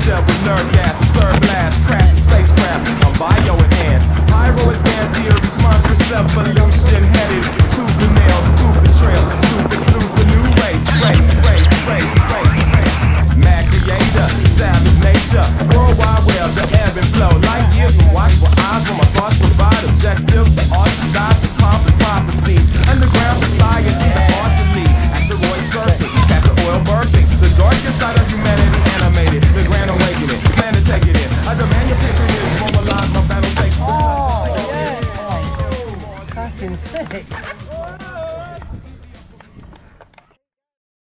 shell with nerve gas, absurd blast, crash a spacecraft, I'm bio-enhanced. Pyro advanced series, monstrous evolution headed to the nail, scoop the trail, super sleuth, the new race. Mad creator, savage nature, worldwide web, the ebb and flow. Light years from watchful eyes, when my thoughts provide objective, the art